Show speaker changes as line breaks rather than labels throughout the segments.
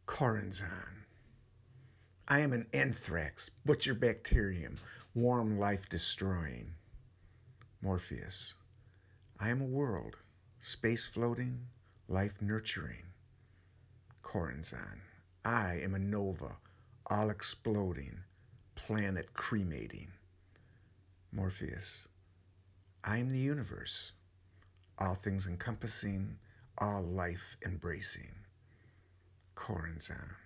Corazon. I am an anthrax, butcher bacterium, warm life destroying. Morpheus. I am a world, space floating, life nurturing. Corazon. I am a nova, all exploding, planet cremating. Morpheus. I am the universe, all things encompassing, all life embracing. Corazon.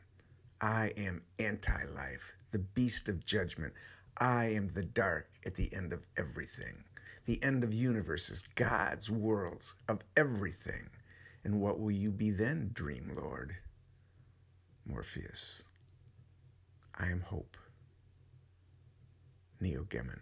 I am anti-life, the beast of judgment. I am the dark at the end of everything. The end of universes, gods, worlds, of everything. And what will you be then, Dream Lord? Morpheus. I am hope. Neogemon.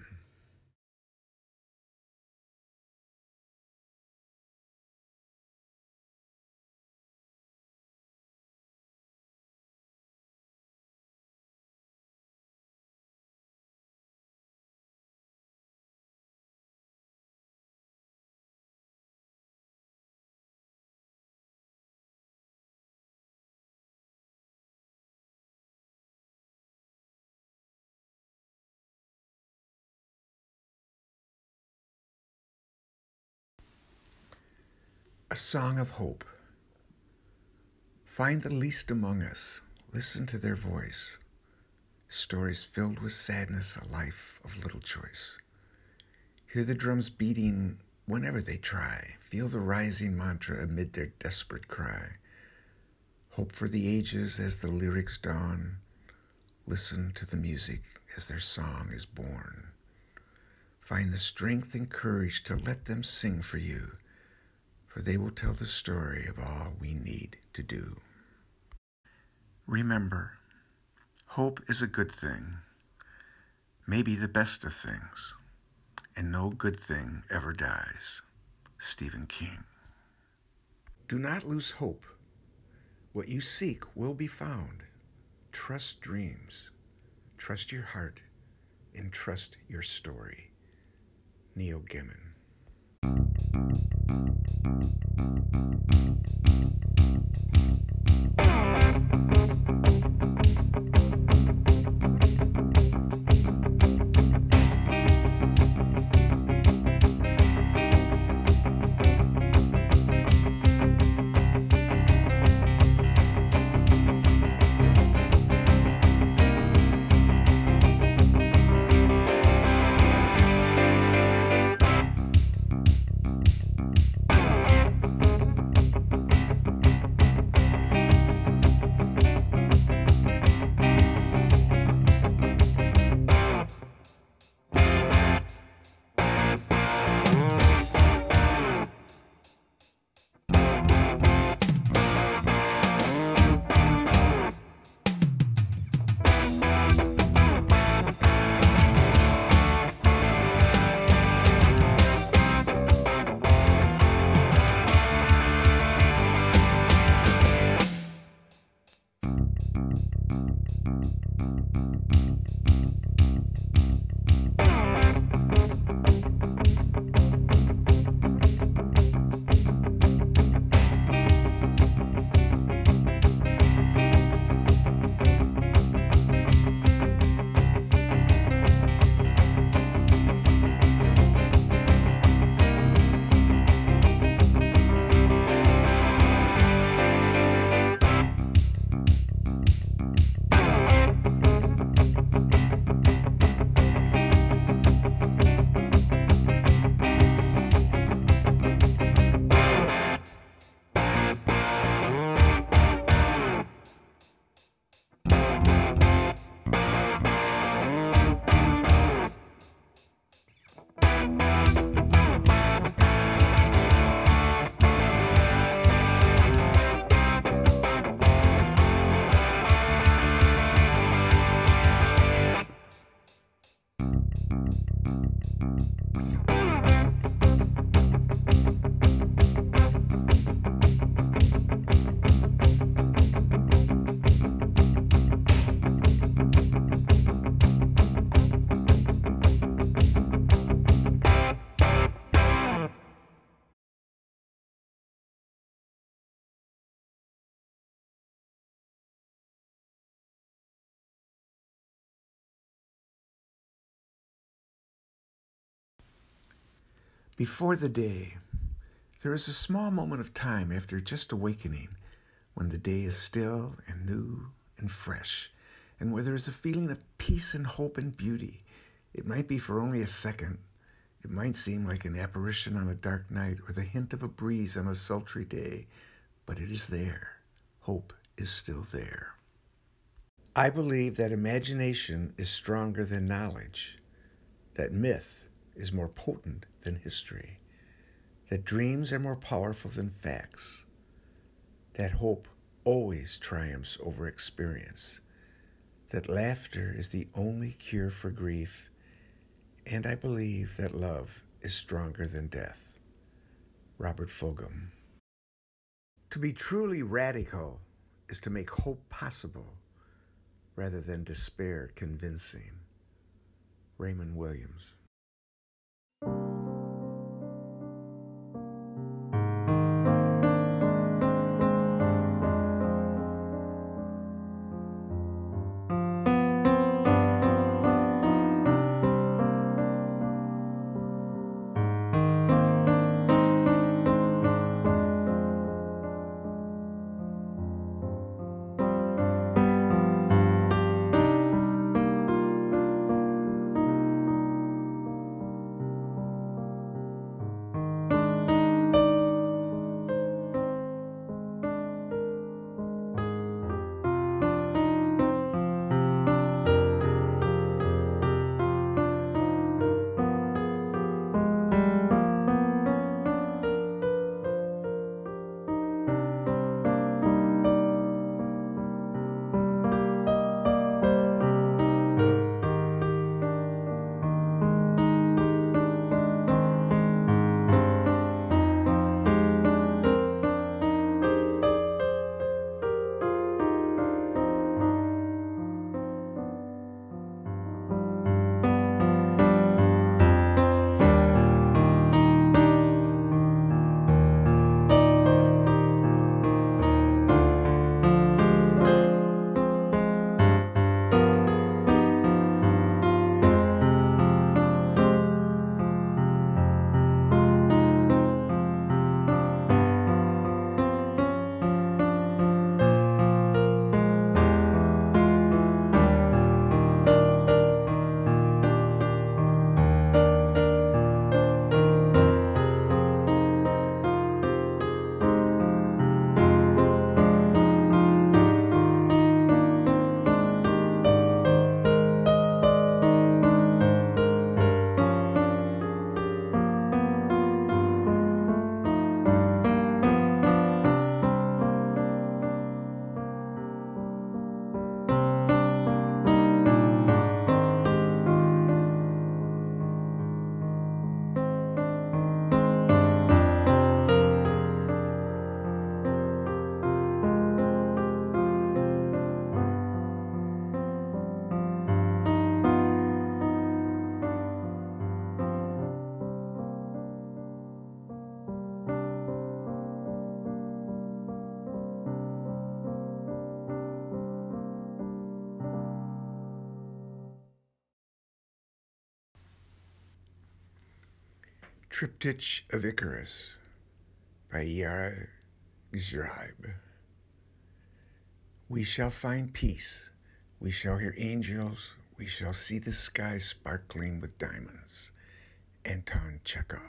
A song of hope. Find the least among us. Listen to their voice. Stories filled with sadness, a life of little choice. Hear the drums beating whenever they try. Feel the rising mantra amid their desperate cry. Hope for the ages as the lyrics dawn. Listen to the music as their song is born. Find the strength and courage to let them sing for you, for they will tell the story of all we need to do. Remember, hope is a good thing, maybe the best of things, and no good thing ever dies. Stephen King. Do not lose hope. What you seek will be found. Trust dreams, trust your heart, and trust your story. Neil Gaiman. Before the day, there is a small moment of time after just awakening when the day is still and new and fresh, and where there is a feeling of peace and hope and beauty. It might be for only a second. It might seem like an apparition on a dark night or the hint of a breeze on a sultry day, but it is there. Hope is still there. I believe that imagination is stronger than knowledge, that myth is more potent than history, that dreams are more powerful than facts, that hope always triumphs over experience, that laughter is the only cure for grief, and I believe that love is stronger than death. Robert Fulghum. To be truly radical is to make hope possible rather than despair convincing. Raymond Williams. Triptych of Icarus by Yara Gzhib. We shall find peace. We shall hear angels. We shall see the sky sparkling with diamonds. Anton Chekhov.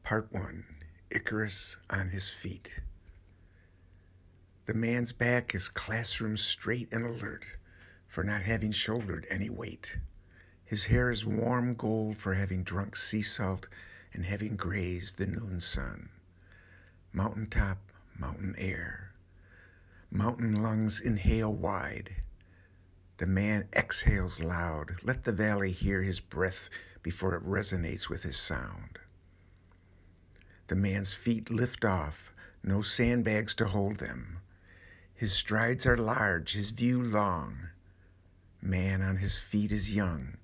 Part 1. Icarus on his feet. The man's back is classroom straight and alert for not having shouldered any weight. His hair is warm gold for having drunk sea salt and having grazed the noon sun. Mountaintop, mountain air. Mountain lungs inhale wide. The man exhales loud. Let the valley hear his breath before it resonates with his sound. The man's feet lift off, no sandbags to hold them. His strides are large, his view long. Man on his feet is young.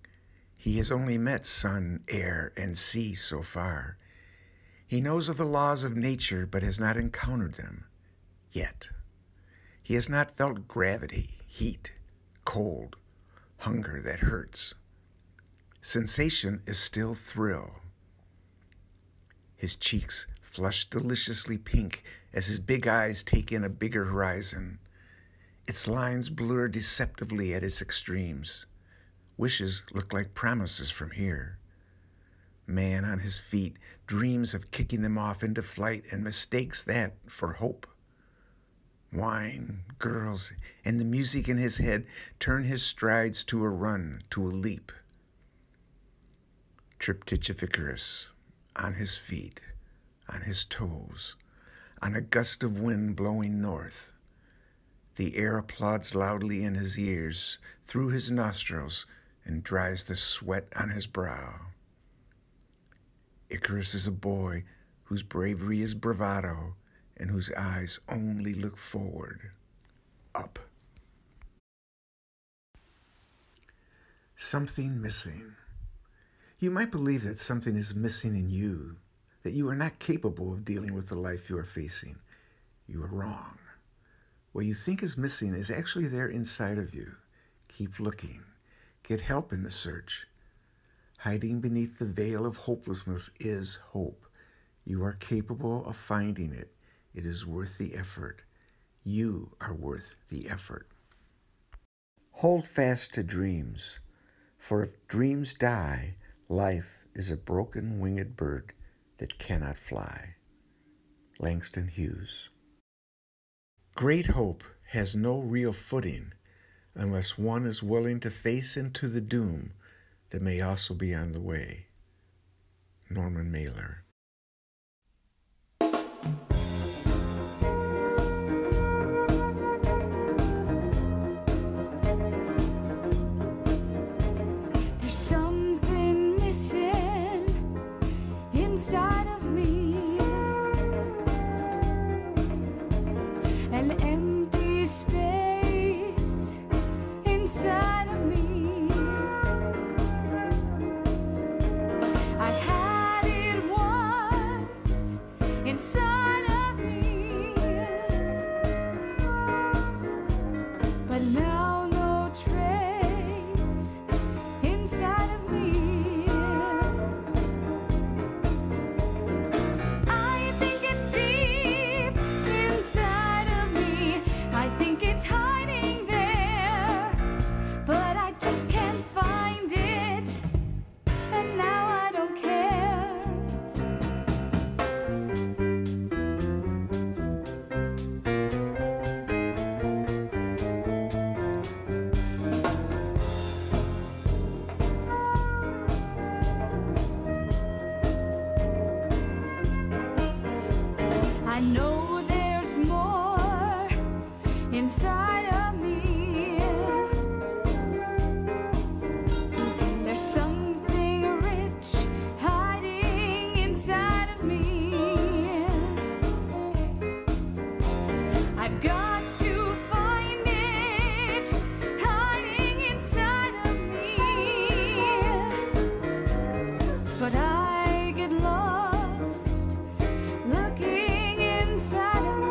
He has only met sun, air, and sea so far. He knows of the laws of nature, but has not encountered them yet. He has not felt gravity, heat, cold, hunger that hurts. Sensation is still thrill. His cheeks flush deliciously pink as his big eyes take in a bigger horizon. Its lines blur deceptively at its extremes. Wishes look like promises from here. Man on his feet dreams of kicking them off into flight and mistakes that for hope. Wine, girls, and the music in his head turn his strides to a run, to a leap. Triptych of Icarus, on his feet, on his toes, on a gust of wind blowing north. The air applauds loudly in his ears, through his nostrils, and dries the sweat on his brow. Icarus is a boy whose bravery is bravado and whose eyes only look forward, up. Something missing. You might believe that something is missing in you, that you are not capable of dealing with the life you are facing. You are wrong. What you think is missing is actually there inside of you. Keep looking. Get help in the search. Hiding beneath the veil of hopelessness is hope. You are capable of finding it. It is worth the effort. You are worth the effort. Hold fast to dreams, for if dreams die, life is a broken winged bird that cannot fly. Langston Hughes. Great hope has no real footing unless one is willing to face into the doom that may also be on the way. Norman Mailer.
There's something missing inside of me, an empty space inside of me. I've had it once inside of me, but now no trace inside of me. I think it's deep inside of me. I think it's hiding there, but I just can't find it, and now I don't care. I know there's more inside of me. There's something rich hiding inside of me. I've got to find it hiding inside of me, but I get lost looking inside of me.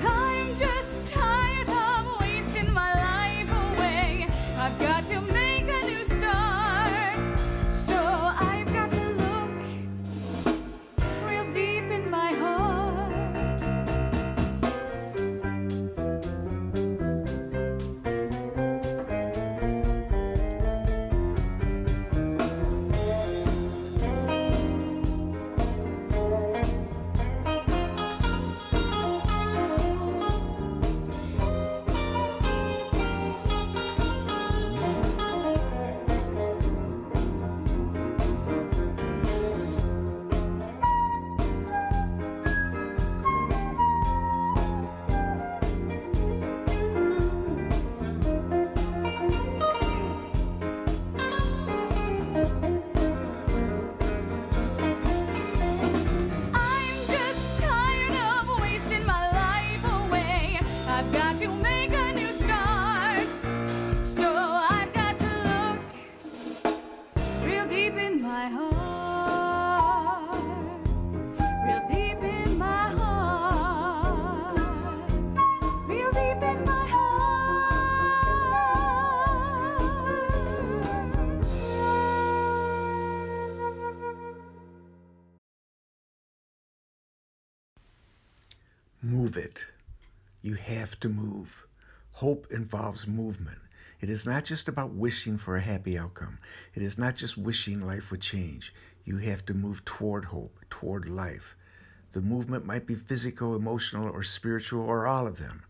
I'm just tired of wasting my life away. I've got to make a new start, so I've got to look real deep in my heart. I'm just tired of wasting my life away. I've got to make a new start, so I've got to look real deep in my heart, real deep in my heart, real deep in my heart.
Move it. You have to move. Hope involves movement. It is not just about wishing for a happy outcome. It is not just wishing life would change. You have to move toward hope, toward life. The movement might be physical, emotional, or spiritual, or all of them.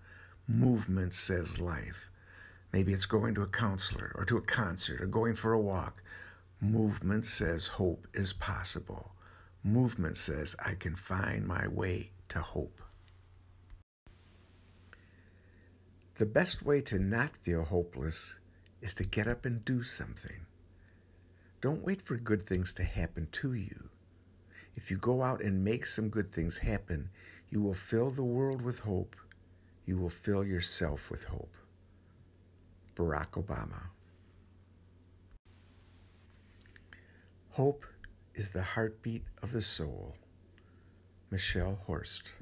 Movement says life. Maybe it's going to a counselor, or to a concert, or going for a walk. Movement says hope is possible. Movement says I can find my way to hope. The best way to not feel hopeless is to get up and do something. Don't wait for good things to happen to you. If you go out and make some good things happen, you will fill the world with hope. You will fill yourself with hope. Barack Obama. Hope is the heartbeat of the soul. Michelle Horst.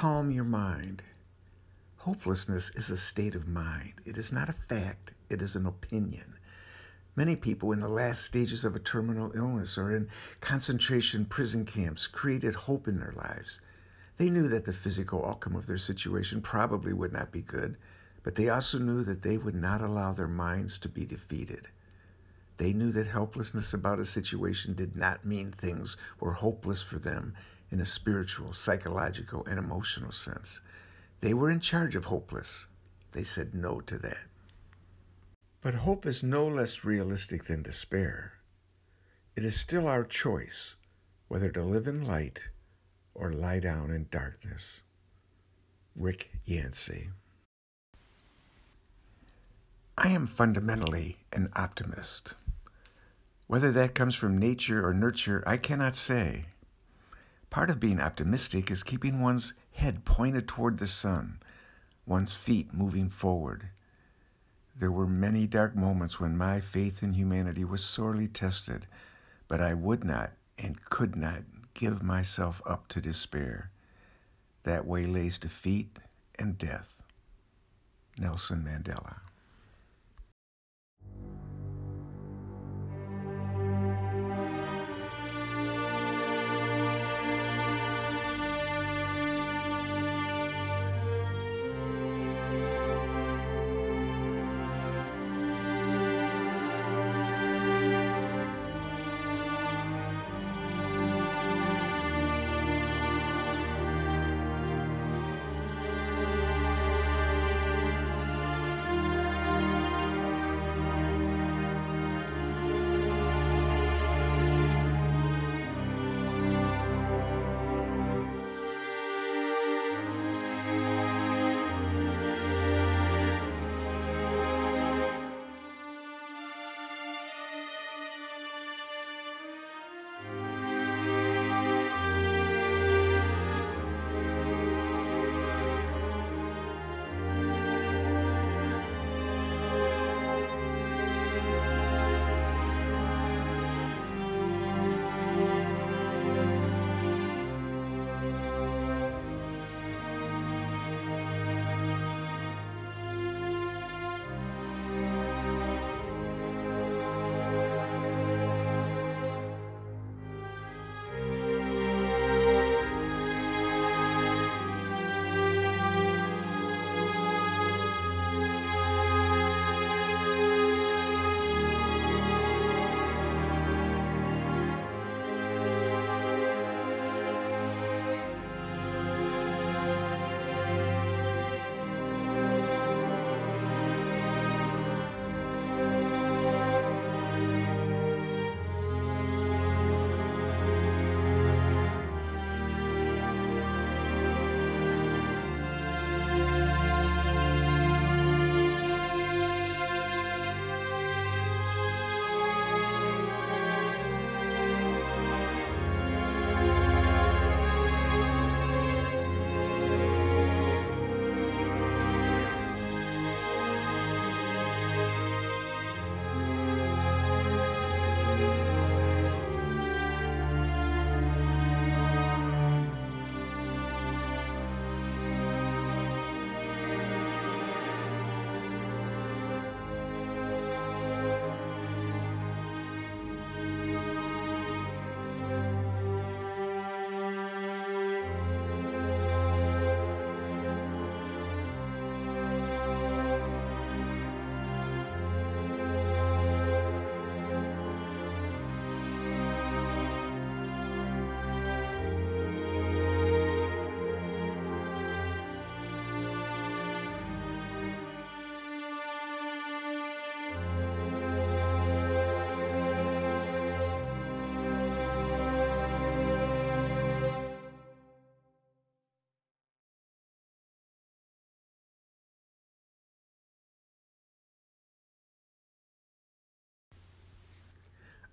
Calm your mind. Hopelessness is a state of mind. It is not a fact. It is an opinion. Many people in the last stages of a terminal illness or in concentration prison camps created hope in their lives. They knew that the physical outcome of their situation probably would not be good, but they also knew that they would not allow their minds to be defeated. They knew that helplessness about a situation did not mean things were hopeless for them in a spiritual, psychological, and emotional sense. They were in charge of hopeless. They said no to that. But hope is no less realistic than despair. It is still our choice whether to live in light or lie down in darkness. Rick Yancey. I am fundamentally an optimist. Whether that comes from nature or nurture, I cannot say. Part of being optimistic is keeping one's head pointed toward the sun, one's feet moving forward. There were many dark moments when my faith in humanity was sorely tested, but I would not and could not give myself up to despair. That way lays defeat and death. Nelson Mandela.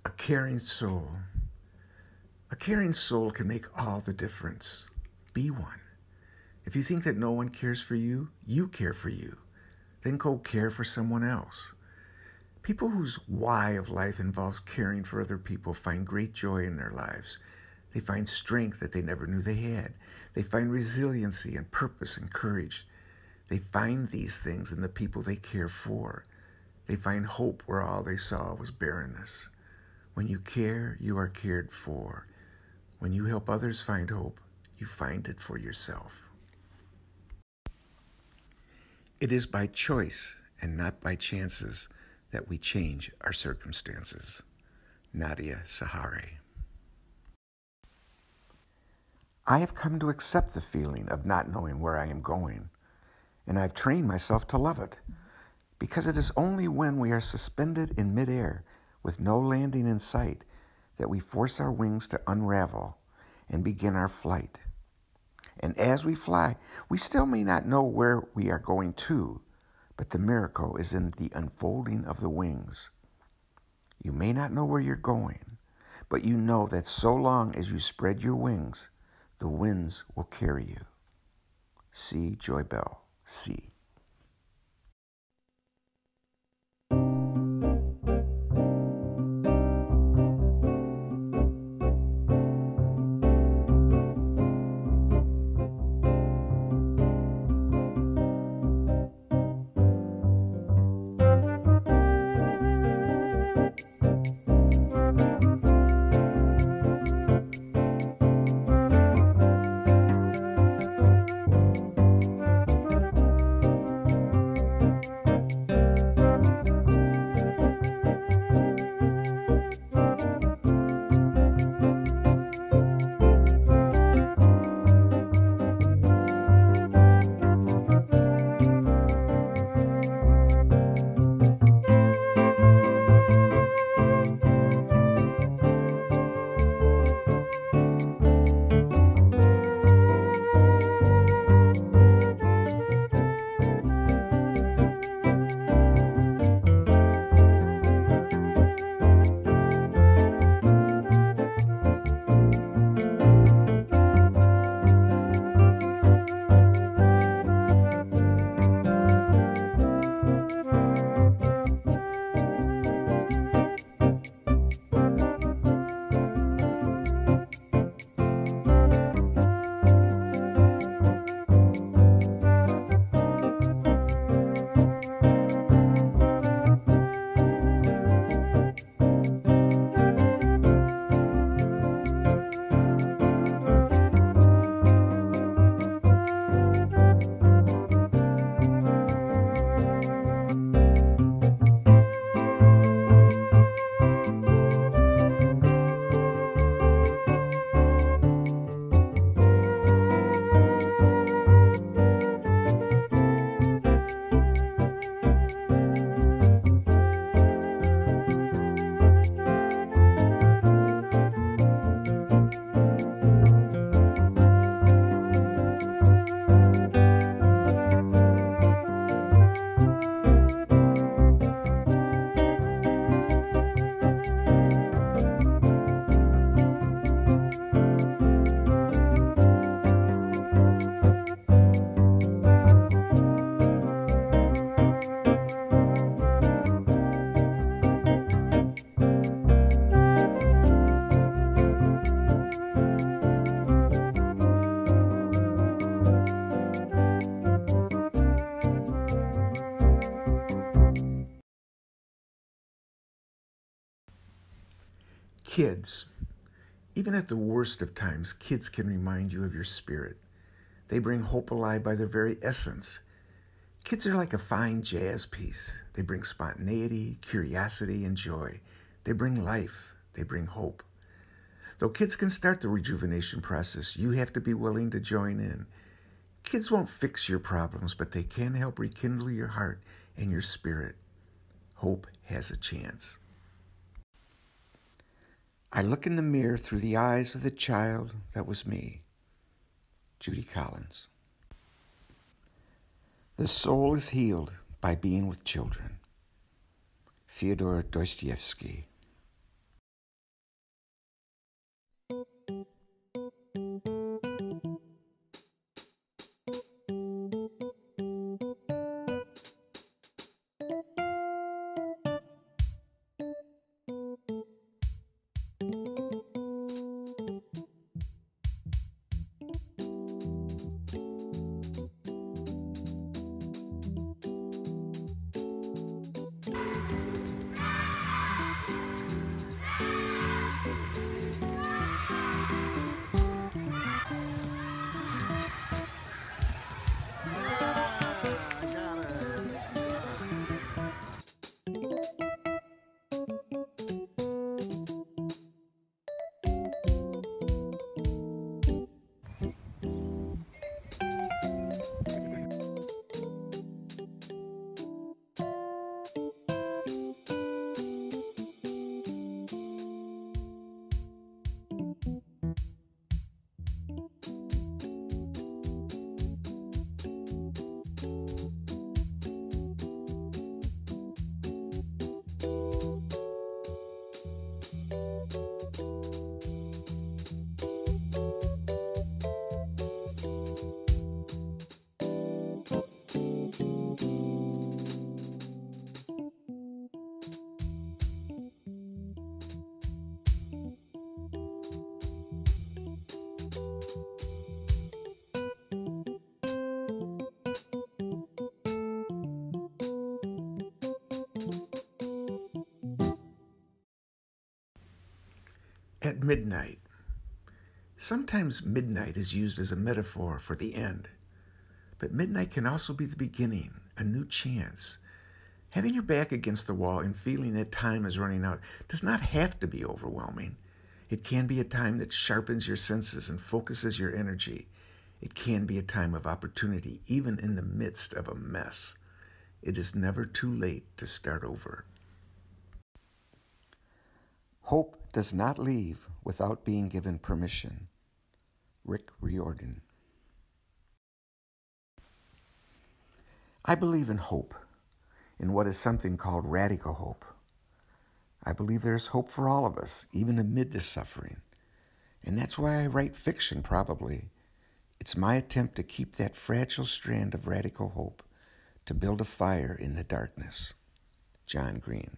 A caring soul. A caring soul can make all the difference. Be one. If you think that no one cares for you, you care for you. Then go care for someone else. People whose why of life involves caring for other people find great joy in their lives. They find strength that they never knew they had. They find resiliency and purpose and courage. They find these things in the people they care for. They find hope where all they saw was barrenness. When you care, you are cared for. When you help others find hope, you find it for yourself. It is by choice and not by chances that we change our circumstances. Nadia Sahari. I have come to accept the feeling of not knowing where I am going, and I've trained myself to love it, because it is only when we are suspended in midair with no landing in sight that we force our wings to unravel and begin our flight. And as we fly, we still may not know where we are going to, but the miracle is in the unfolding of the wings. You may not know where you're going, but you know that so long as you spread your wings, The winds will carry you. C. Joy Bell, C. Kids. Even at the worst of times, kids can remind you of your spirit. They bring hope alive by their very essence. Kids are like a fine jazz piece. They bring spontaneity, curiosity, and joy. They bring life. They bring hope. Though kids can start the rejuvenation process, you have to be willing to join in. Kids won't fix your problems, but they can help rekindle your heart and your spirit. Hope has a chance. I look in the mirror through the eyes of the child that was me. Judy Collins. The soul is healed by being with children. Fyodor Dostoevsky. At midnight. Sometimes midnight is used as a metaphor for the end, but midnight can also be the beginning, a new chance. Having your back against the wall and feeling that time is running out does not have to be overwhelming. It can be a time that sharpens your senses and focuses your energy. It can be a time of opportunity, even in the midst of a mess. It is never too late to start over. Hope does not leave without being given permission. Rick Riordan. I believe in hope, in what is something called radical hope. I believe there's hope for all of us, even amid the suffering. And that's why I write fiction, probably. It's my attempt to keep that fragile strand of radical hope, to build a fire in the darkness. John Green.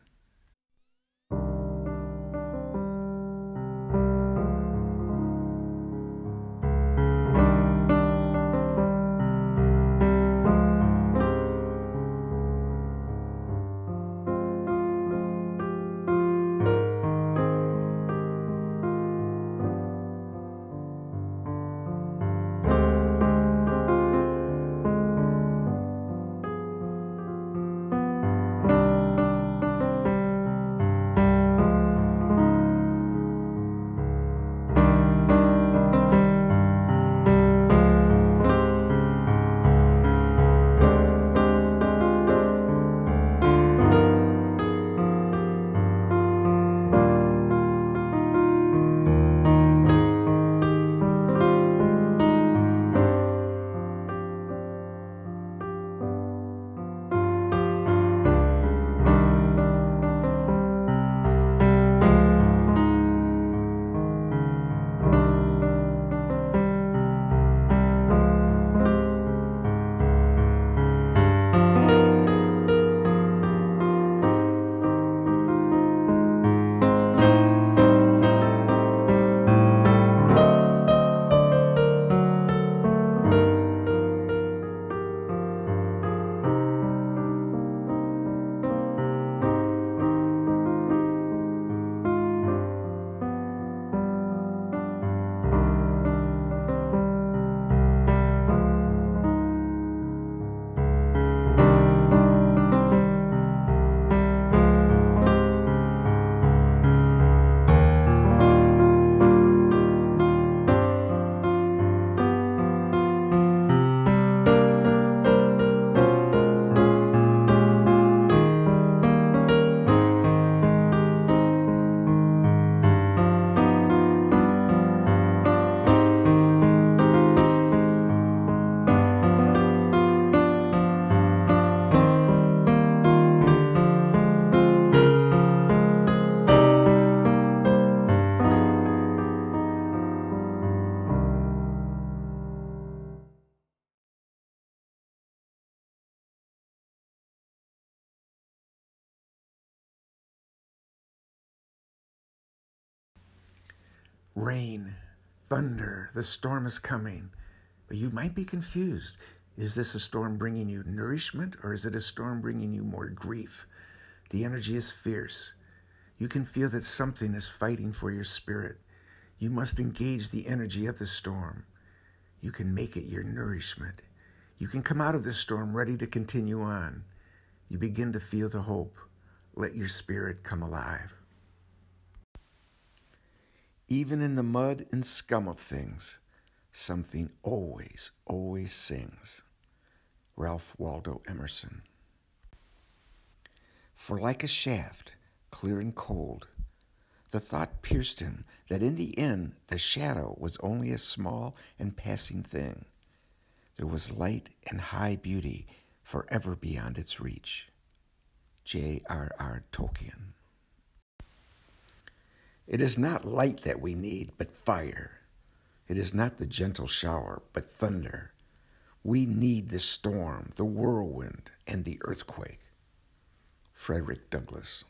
Rain, thunder, the storm is coming. But you might be confused. Is this a storm bringing you nourishment, or is it a storm bringing you more grief? The energy is fierce. You can feel that something is fighting for your spirit. You must engage the energy of the storm. You can make it your nourishment. You can come out of the storm ready to continue on. You begin to feel the hope. Let your spirit come alive. Even in the mud and scum of things, something always, always sings. Ralph Waldo Emerson. For like a shaft, clear and cold, the thought pierced him that in the end the shadow was only a small and passing thing. There was light and high beauty forever beyond its reach. J.R.R. Tolkien. It is not light that we need, but fire. It is not the gentle shower, but thunder. We need the storm, the whirlwind, and the earthquake. Frederick Douglass.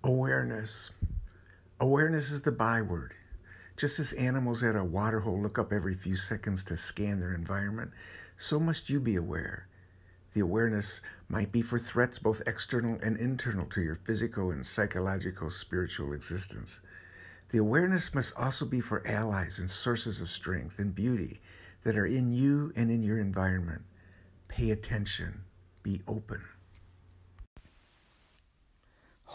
Awareness. Awareness is the byword. Just as animals at a waterhole look up every few seconds to scan their environment, so must you be aware. The awareness might be for threats both external and internal to your physical and psychological spiritual existence. The awareness must also be for allies and sources of strength and beauty that are in you and in your environment. Pay attention. Be open.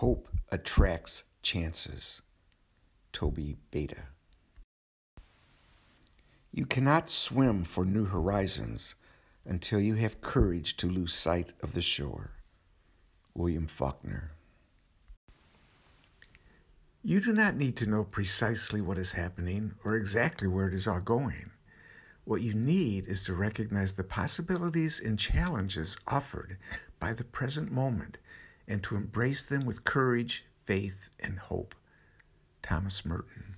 Hope attracts chances. Toby Beta. You cannot swim for new horizons until you have courage to lose sight of the shore. William Faulkner. You do not need to know precisely what is happening or exactly where it is all going. What you need is to recognize the possibilities and challenges offered by the present moment and to embrace them with courage, faith, and hope. Thomas Merton.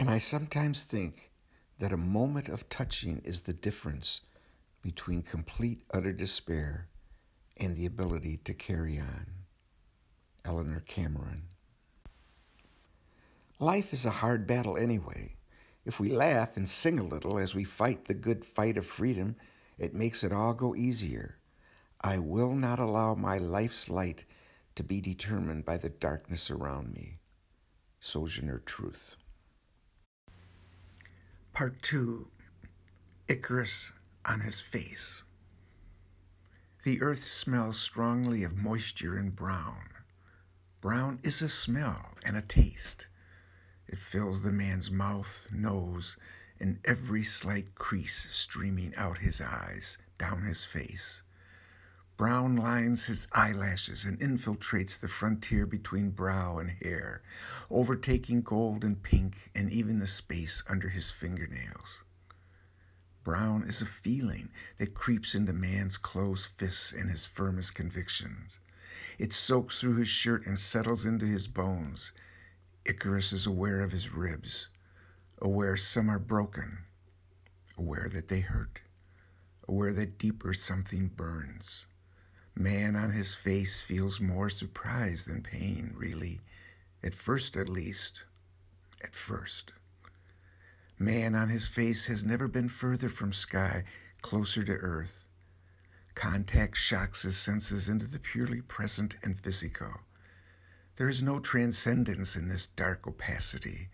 And I sometimes think that a moment of touching is the difference between complete utter despair and the ability to carry on. Eleanor Cameron. Life is a hard battle anyway. If we laugh and sing a little as we fight the good fight of freedom, it makes it all go easier. I will not allow my life's light to be determined by the darkness around me. Sojourner Truth. Part 2. Icarus on his face. The earth smells strongly of moisture and brown. Brown is a smell and a taste. It fills the man's mouth, nose, and every slight crease streaming out his eyes, down his face. Brown lines his eyelashes and infiltrates the frontier between brow and hair, overtaking gold and pink and even the space under his fingernails. Brown is a feeling that creeps into man's closed fists and his firmest convictions. It soaks through his shirt and settles into his bones. Icarus is aware of his ribs, aware some are broken, aware that they hurt, aware that deeper something burns. Man on his face feels more surprise than pain, really. At first, at least. At first. Man on his face has never been further from sky, closer to earth. Contact shocks his senses into the purely present and physical. There is no transcendence in this dark opacity,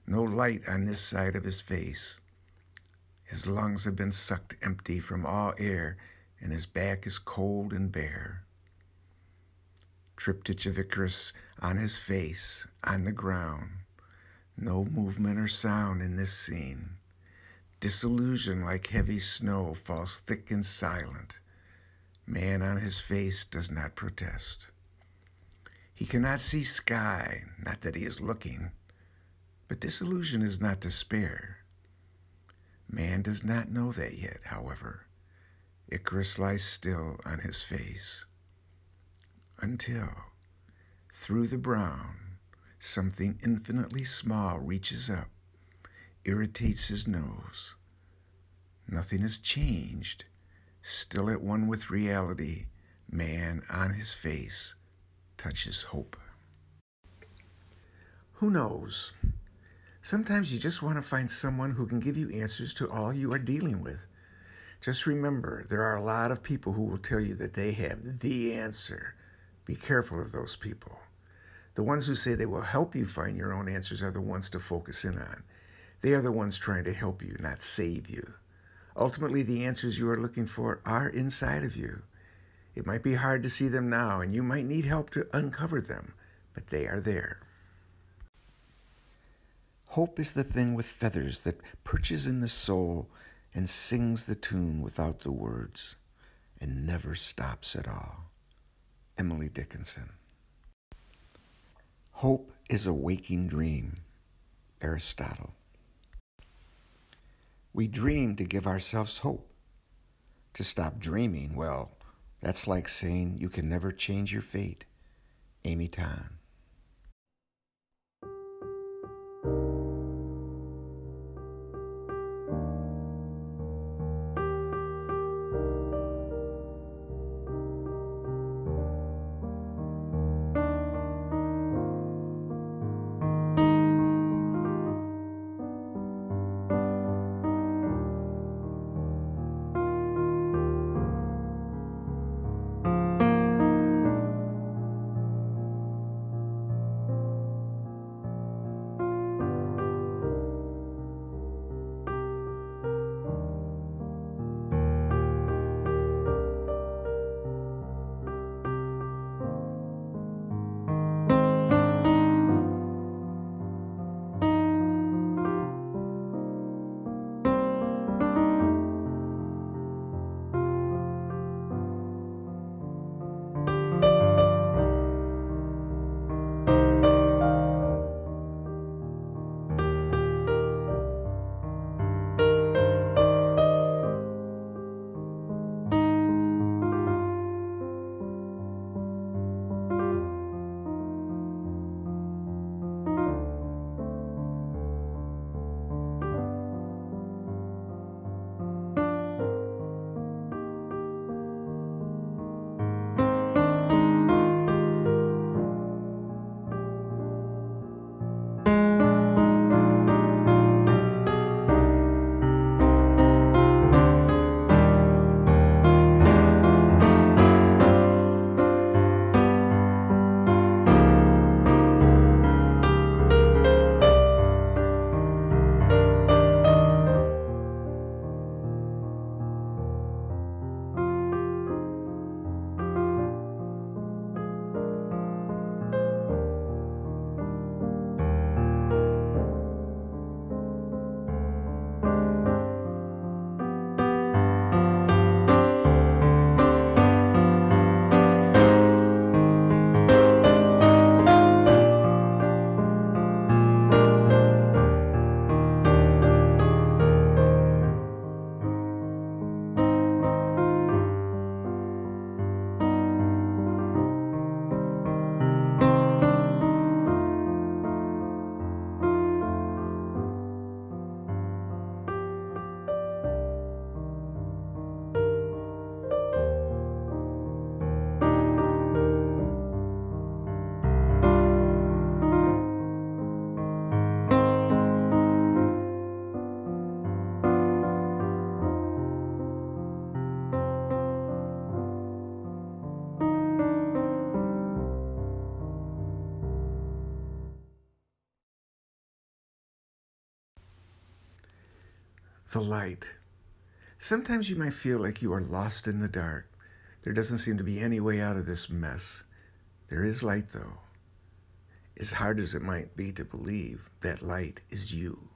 No light on this side of his face. His lungs have been sucked empty from all air, and his back is cold and bare. Triptych of Icarus on his face, on the ground. No movement or sound in this scene. Disillusion like heavy snow falls thick and silent. Man on his face does not protest. He cannot see sky, not that he is looking, but disillusion is not despair. Man does not know that yet, however. Icarus lies still on his face. Until, through the brown, something infinitely small reaches up, irritates his nose. Nothing has changed. Still at one with reality, man on his face touches hope. Who knows? Sometimes you just want to find someone who can give you answers to all you are dealing with. Just remember, there are a lot of people who will tell you that they have the answer. Be careful of those people. The ones who say they will help you find your own answers are the ones to focus in on. They are the ones trying to help you, not save you. Ultimately, the answers you are looking for are inside of you. It might be hard to see them now, and you might need help to uncover them, but they are there. Hope is the thing with feathers that perches in the soul and sings the tune without the words and never stops at all. Emily Dickinson. Hope is a waking dream. Aristotle. We dream to give ourselves hope. To stop dreaming, well, that's like saying you can never change your fate. Amy Tan. The light. Sometimes you might feel like you are lost in the dark. There doesn't seem to be any way out of this mess. There is light, though. As hard as it might be to believe, that light is you.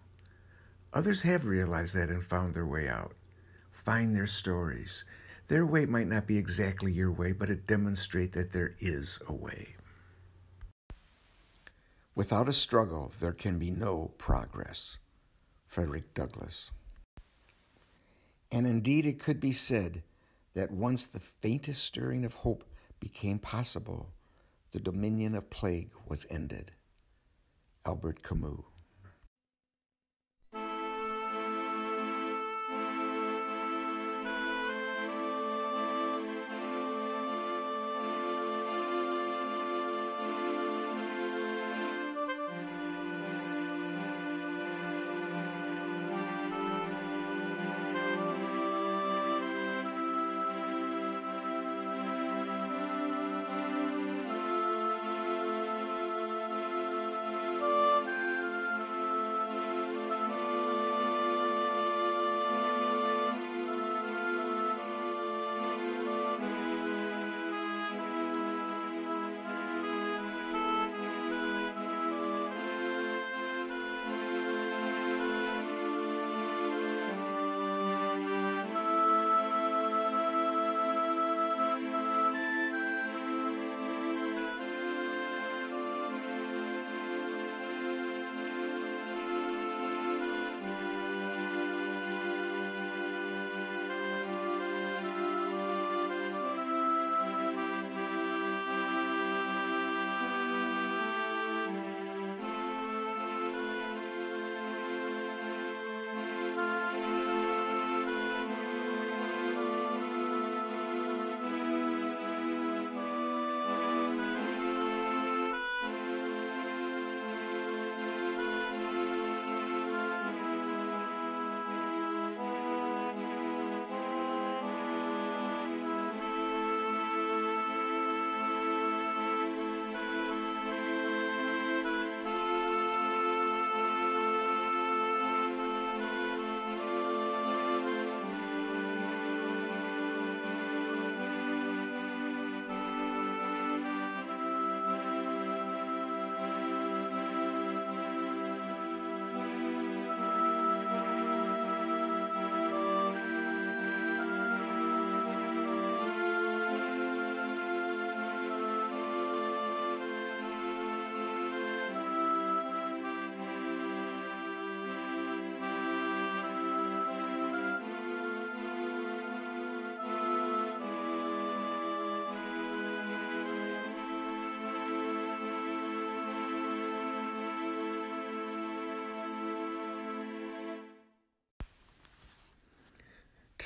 Others have realized that and found their way out. Find their stories. Their way might not be exactly your way, but it demonstrates that there is a way. Without a struggle, there can be no progress. Frederick Douglass. And indeed it could be said that once the faintest stirring of hope became possible, the dominion of plague was ended. Albert Camus.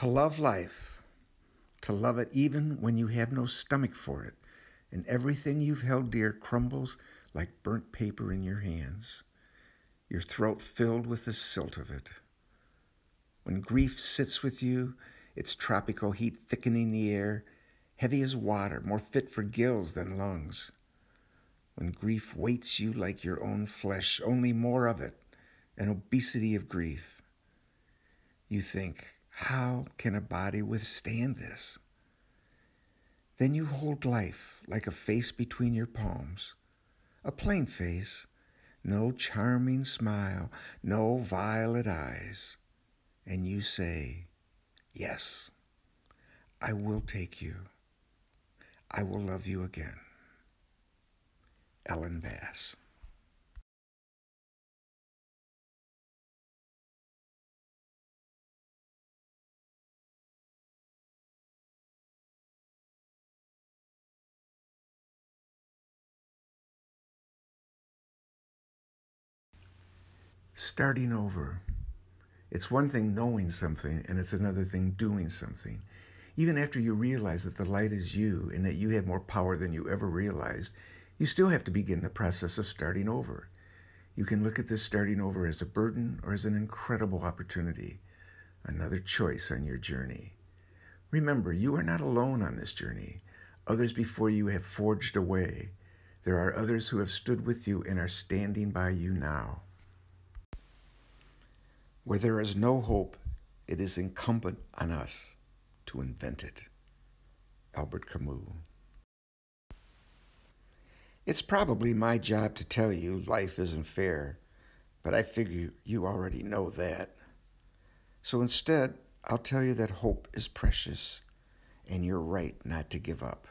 To love life, to love it even when you have no stomach for it, and everything you've held dear crumbles like burnt paper in your hands, your throat filled with the silt of it. When grief sits with you, its tropical heat thickening the air, heavy as water, more fit for gills than lungs. When grief weights you like your own flesh, only more of it, an obesity of grief. You think, how can a body withstand this? Then you hold life like a face between your palms, a plain face, no charming smile, no violet eyes, and you say, yes, I will take you. I will love you again. Ellen Bass. Starting over. It's one thing knowing something, and it's another thing doing something. Even after you realize that the light is you and that you have more power than you ever realized, you still have to begin the process of starting over. You can look at this starting over as a burden or as an incredible opportunity, another choice on your journey. Remember, you are not alone on this journey. Others before you have forged a way. There are others who have stood with you and are standing by you now. Where there is no hope, it is incumbent on us to invent it. Albert Camus. It's probably my job to tell you life isn't fair, but I figure you already know that. So instead, I'll tell you that hope is precious, and you're right not to give up.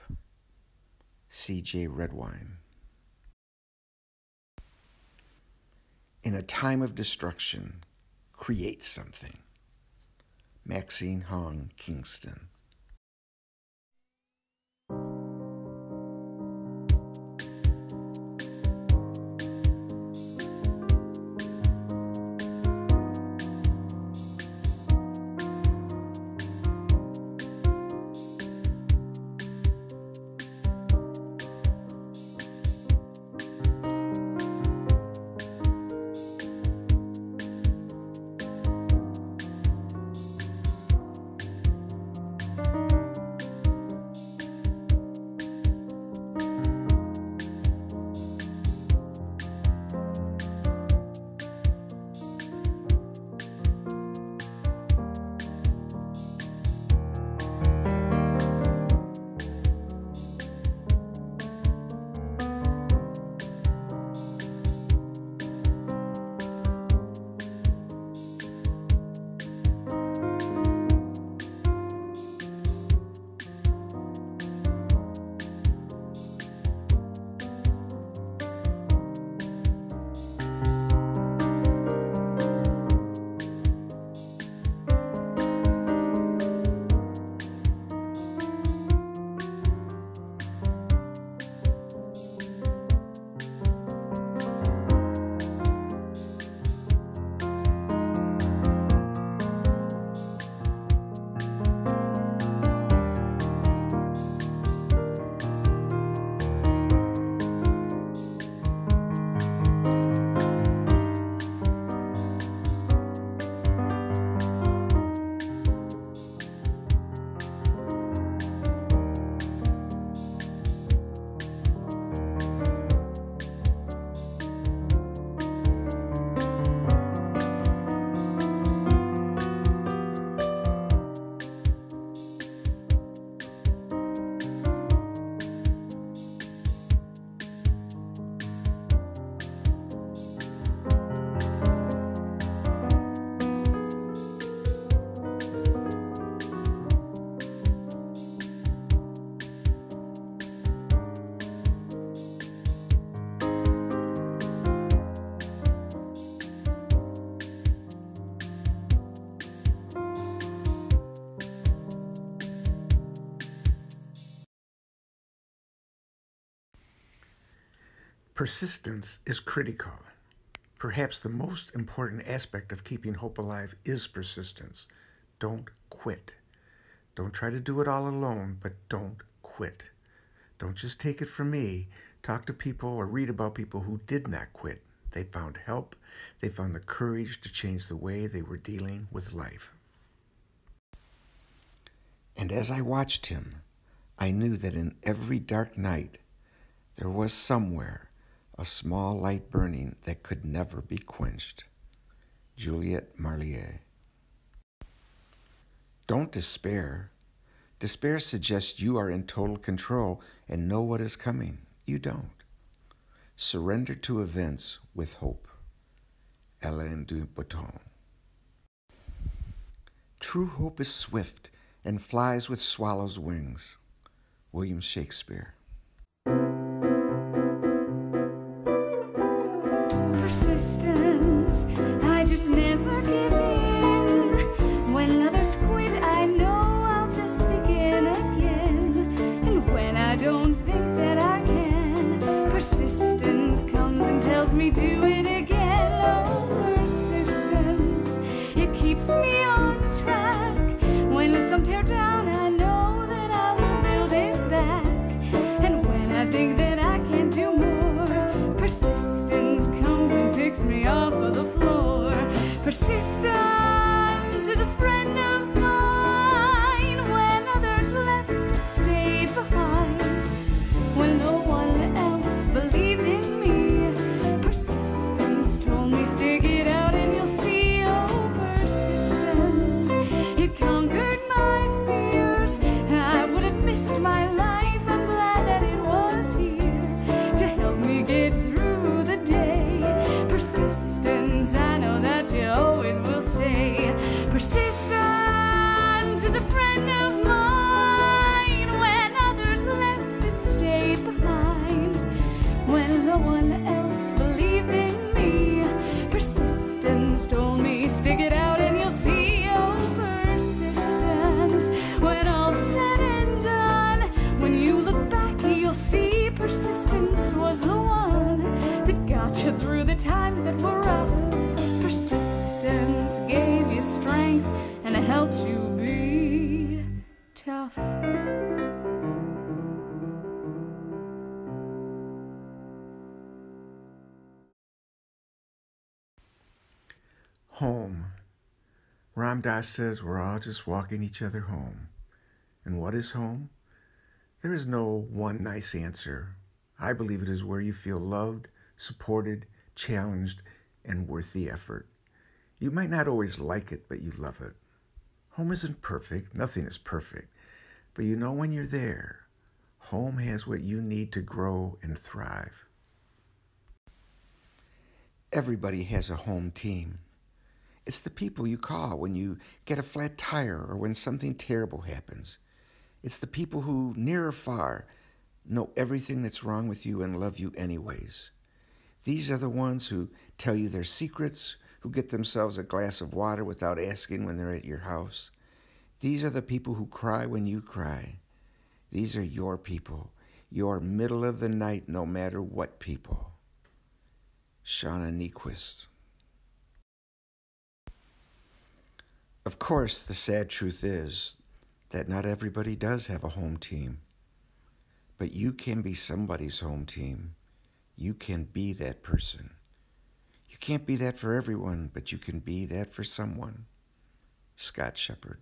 C.J. Redwine. In a time of destruction, create something. Maxine Hong Kingston. Persistence is critical. Perhaps the most important aspect of keeping hope alive is persistence. Don't quit. Don't try to do it all alone, but don't quit. Don't just take it from me. Talk to people or read about people who did not quit. They found help. They found the courage to change the way they were dealing with life. And as I watched him, I knew that in every dark night, there was somewhere a small light burning that could never be quenched. Juliet Marlier. Don't despair. Despair suggests you are in total control and know what is coming. You don't. Surrender to events with hope. Alain de Botton. True hope is swift and flies with swallows' wings. William Shakespeare.
Persistence, I just never give in. When others quit, I know I'll just begin again. And when I don't think that I can, persistence comes and tells me do it again. Oh, persistence, it keeps me on track. When some tear down, I know that I will build it back. And when I think that I can't do more, persistence comes and picks me off of the floor. Persistence is a friend of mine. When others left, it stayed behind. When no one else believed in me, persistence told me stick it out and you'll see. Oh, persistence, persistence, I know that you always will stay. Persistence is a friend of mine. When others left, it stayed behind. When no one else believed in me, persistence told me, stick it out and you'll see. Oh, persistence, when all's said and done, when you look back, you'll see persistence was the one that got you through the times that were rough. Persistence gave you strength and helped you be tough.
Home. Ram Dass says we're all just walking each other home. And what is home? There is no one nice answer. I believe it is where you feel loved, supported, challenged, and worth the effort. You might not always like it, but you love it. Home isn't perfect. Nothing is perfect. But you know when you're there, home has what you need to grow and thrive. Everybody has a home team. It's the people you call when you get a flat tire or when something terrible happens. It's the people who, near or far, know everything that's wrong with you and love you anyways. These are the ones who tell you their secrets, who get themselves a glass of water without asking when they're at your house. These are the people who cry when you cry. These are your people, your middle of the night, no matter what people. Shauna Niequist. Of course, the sad truth is that not everybody does have a home team. But you can be somebody's home team. You can be that person. You can't be that for everyone, but you can be that for someone. Scott Shepard.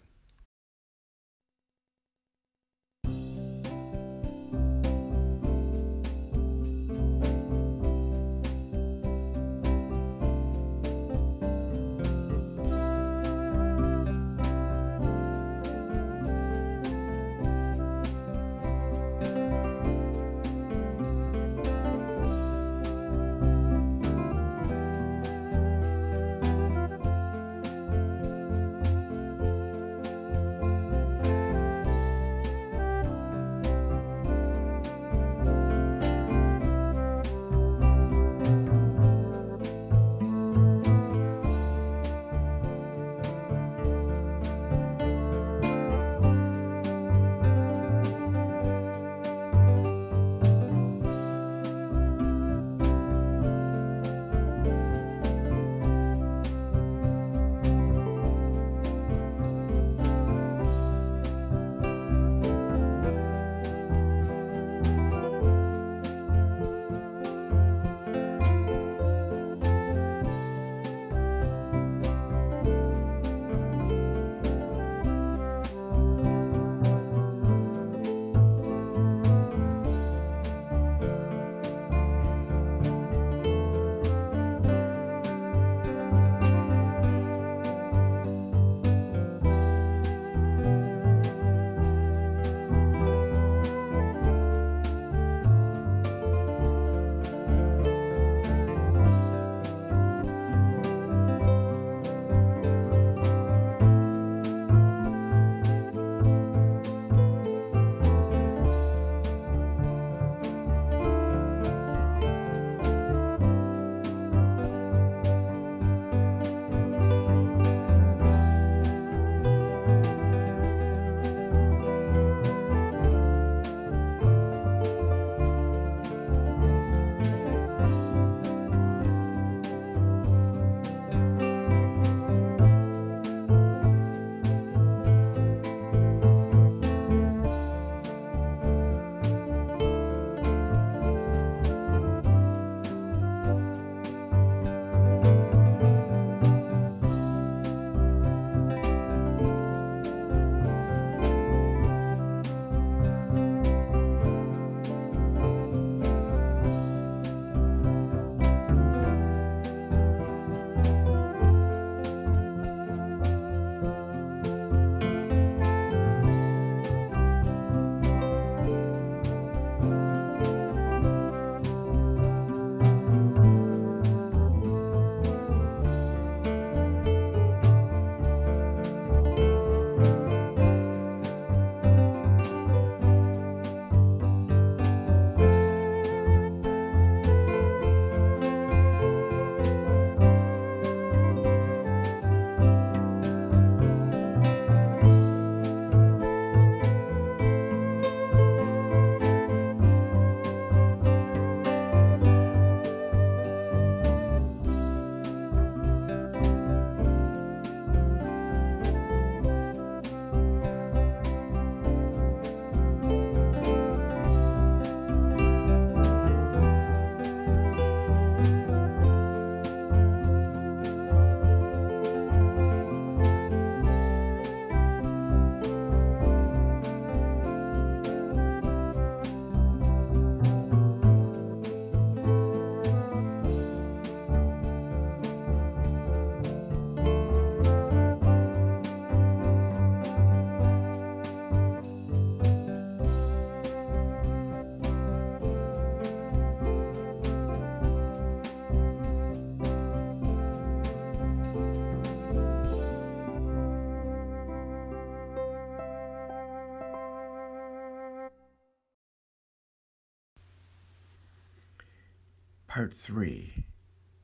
Part 3.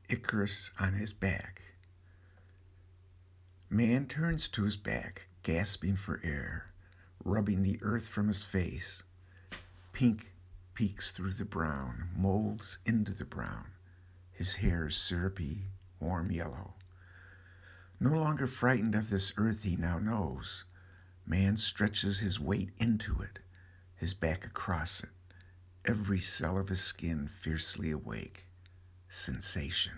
Icarus on his back. Man turns to his back, gasping for air, rubbing the earth from his face. Pink peeks through the brown, molds into the brown. His hair is syrupy, warm yellow. No longer frightened of this earth he now knows, man stretches his weight into it, his back across it, every cell of his skin fiercely awake. Sensation.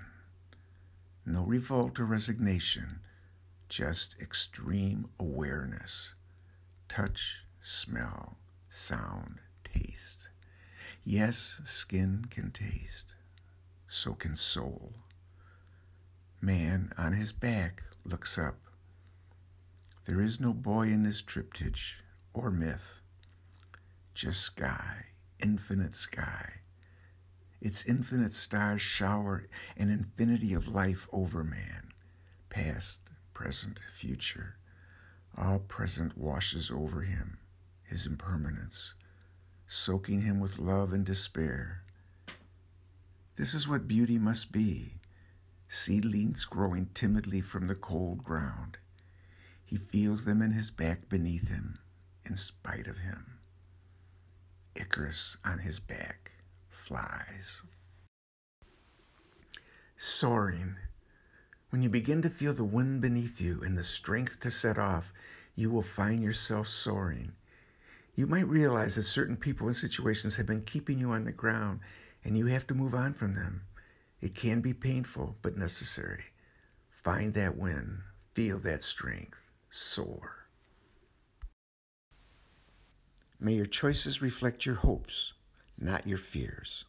No revolt or resignation, just extreme awareness. Touch, smell, sound, taste. Yes, skin can taste. So can soul. Man on his back looks up. There is no boy in this triptych or myth. Just sky, infinite sky. Its infinite stars shower an infinity of life over man. Past, present, future. All present washes over him, his impermanence, soaking him with love and despair. This is what beauty must be. Seedlings growing timidly from the cold ground. He feels them in his back beneath him, in spite of him. Icarus on his back flies. Soaring. When you begin to feel the wind beneath you and the strength to set off, you will find yourself soaring. You might realize that certain people and situations have been keeping you on the ground, and you have to move on from them. It can be painful, but necessary. Find that wind, feel that strength, soar. May your choices reflect your hopes, not your fears.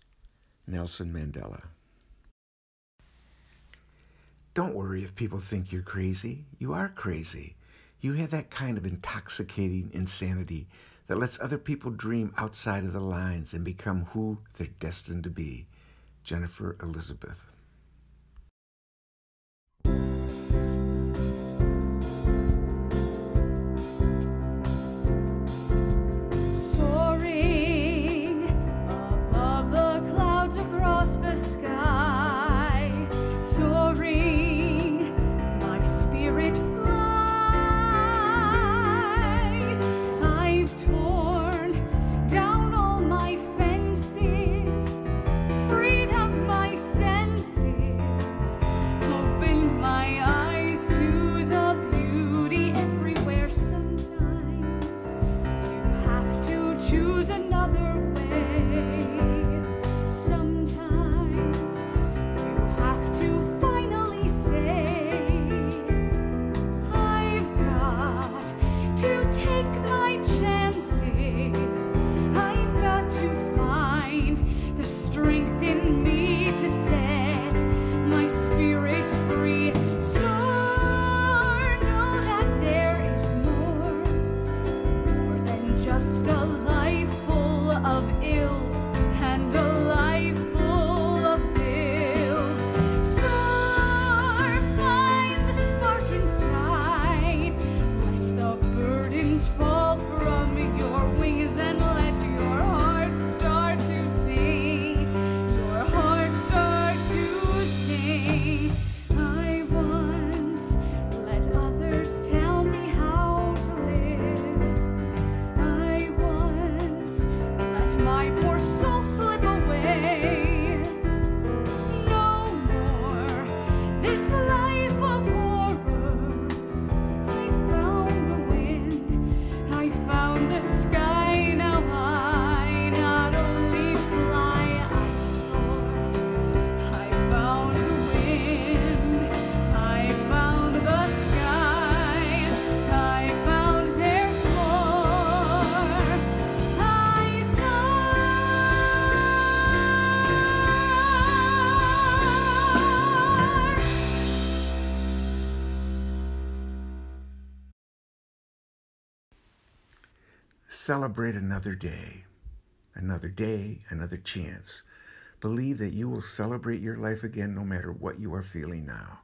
Nelson Mandela. Don't worry if people think you're crazy. You are crazy. You have that kind of intoxicating insanity that lets other people dream outside of the lines and become who they're destined to be. Jennifer Elizabeth.
Soaring above the clouds across the sky, soaring, my spirit flies. I've torn down all my fences, freed up my senses, opened my eyes to the beauty everywhere. Sometimes you have to choose another way. Sometimes you have to finally say, I've got to take my chances. I've got to find the strength in me to set my spirit free. Soar, know that there is more than just a life full of ills and a life full of bills. Soar, find the spark inside. Let the burdens fall from your wings and let your heart start to sing. Your heart start to sing. I once let others tell me how to live. I once let my poor soul slip away. No more this life of horror. I found the wind, I found the sky. Now I not only fly, I soar. I found the wind, I found the sky. I found there's more. I soar.
Celebrate another day, another chance. Believe that you will celebrate your life again no matter what you are feeling now.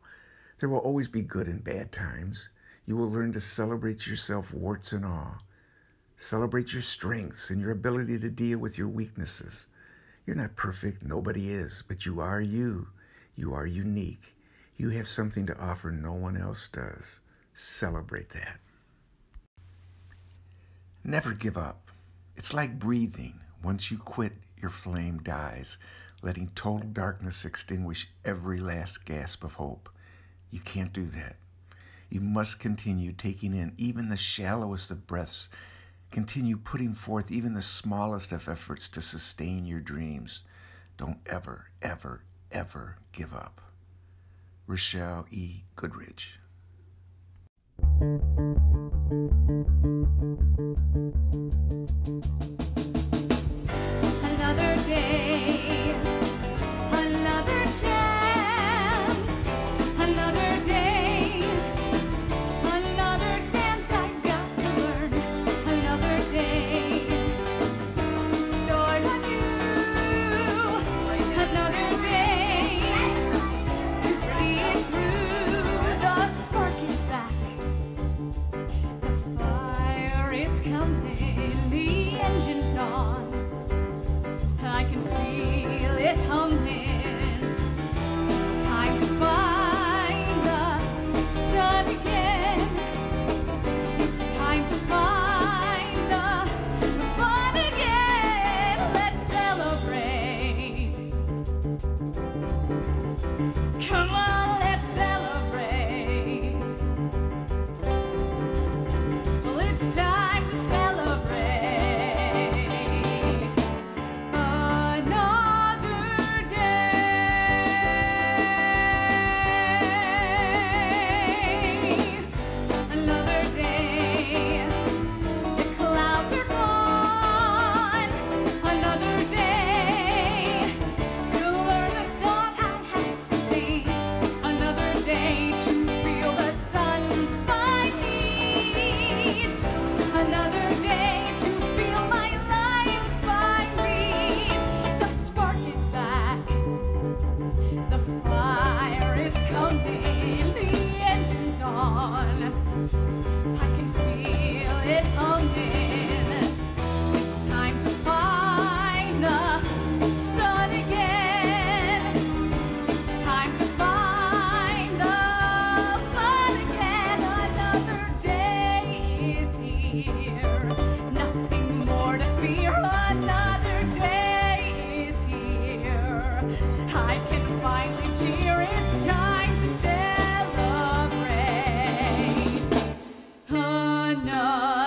There will always be good and bad times. You will learn to celebrate yourself, warts and all. Celebrate your strengths and your ability to deal with your weaknesses. You're not perfect, nobody is, but you are you. You are unique. You have something to offer no one else does. Celebrate that. Never give up. It's like breathing. Once you quit, your flame dies, letting total darkness extinguish every last gasp of hope. You can't do that. You must continue taking in even the shallowest of breaths. Continue putting forth even the smallest of efforts to sustain your dreams. Don't ever, ever, ever give up. Rochelle E. Goodrich.
Another day, another chance, another day, another dance I've got to learn, another day to start anew, another day to see it through. The spark is back, the fire is coming, the engine's on. I can feel it humming. It's time to find the sun again. It's time to find the fun again. Let's celebrate. Come on, let's celebrate. Well, it's time to celebrate. Another day, the clouds are gone. Another day, to learn the song I have to sing. Another day to feel the sun's fine heat. Another day to feel my life's fine beat. The spark is back, the fire is coming, the engine's on. I can feel it humming. It's time to find the sun again. It's time to find the fun again. Another day is here. Nothing more to fear. Another day is here. I can finally cheer. It's time to celebrate. Another